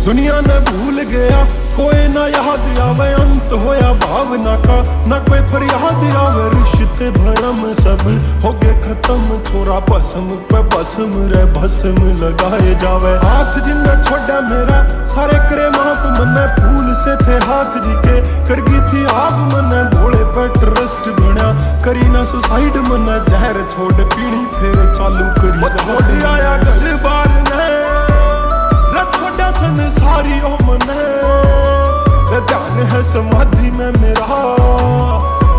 दुनिया ने भूल गया कोई ना याद आवे, अंत होया भावना का ना कोई फरियाद आवे। रिश्ते भरम सब हो गए खत्म, छोरा भस्म पे भस्म रे भस्म लगाए जावे। हाथ जिन्ने छोड़ा मेरा सारे करे माफ, मन्ने फूल से थे हाथ जी के कर गई थी आप। मन्ने भोले पे ट्रस्ट बिना करी ना सुसाइड, मन्ने जहर छोड़ पीनी फिर चालू करी। छोड़ आया घर बार ने थोड़ा संसारी ओ मने, ध्यान है समाधि में मेरा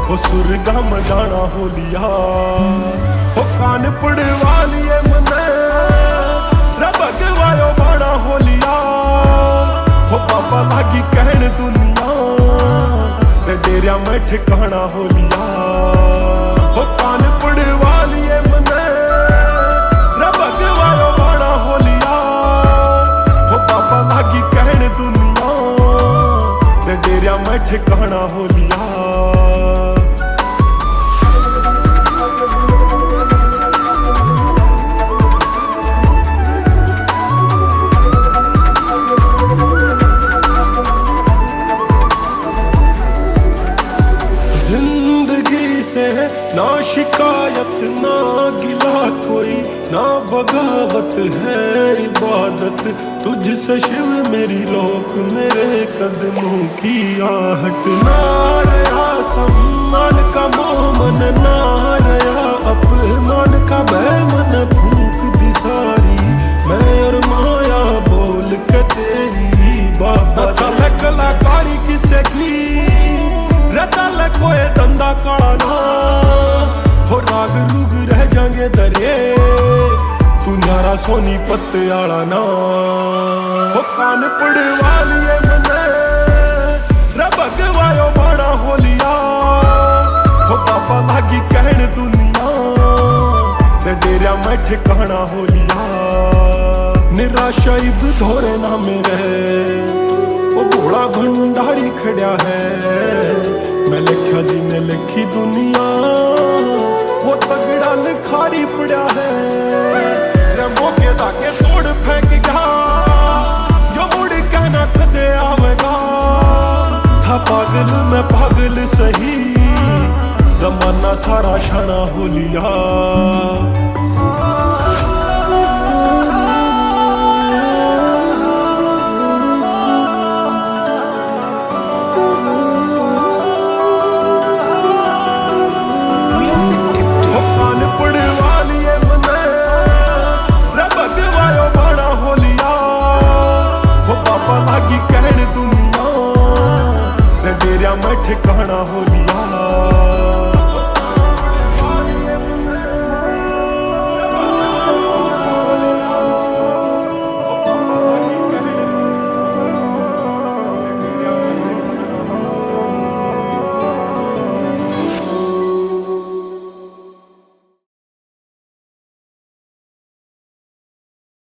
वो सुरगा में जाना हो लिया। हो कान पड़वा लिए मने भगवायो बाना हो लिया। हो पापा लागी कहन दुनिया डेरिया में ठिकाना हो लिया। हो कान पड़वा लिए मने भगवायो बाना हो लिया। हो पापा लागी कहन दुनिया डेरिया में ठिकाना हो लिया। जिंदगी से ना शिकायत ना गिला कोई, ना बगावत है इबादत तुझसे शिव मेरी लोक मेरे कदमों की आहट। ना रहा सम्मान का मोहमन, ना रहा अपमान का भय, मन भूख दी सारी मैं और माया बोल के तेरी बाबा। चल कलाकारी किसे की चल कोई धंधा काला ना हो, राग रूग रह जाएंगे दरे तू न्यारा सोनी पत्ते आला ना। हो कान पड़वा लिए मने भगवायो बाना हो लिया। हो पापा लागी कहन दुनिया डेरिया में ठिकाना हो लिया। निराशा इब धोरे ना मेरे वो भोला भंडारी खड़ा है। मैं लिखा जी ने लिखी दुनिया वो तगड़ा लिखारी पड़ा है। रमो के धागे तोड़ फेंक गया जो मुड़ के ना कदे आवेगा। था पागल मैं पागल सही जमाना सारा शाना हो लिया।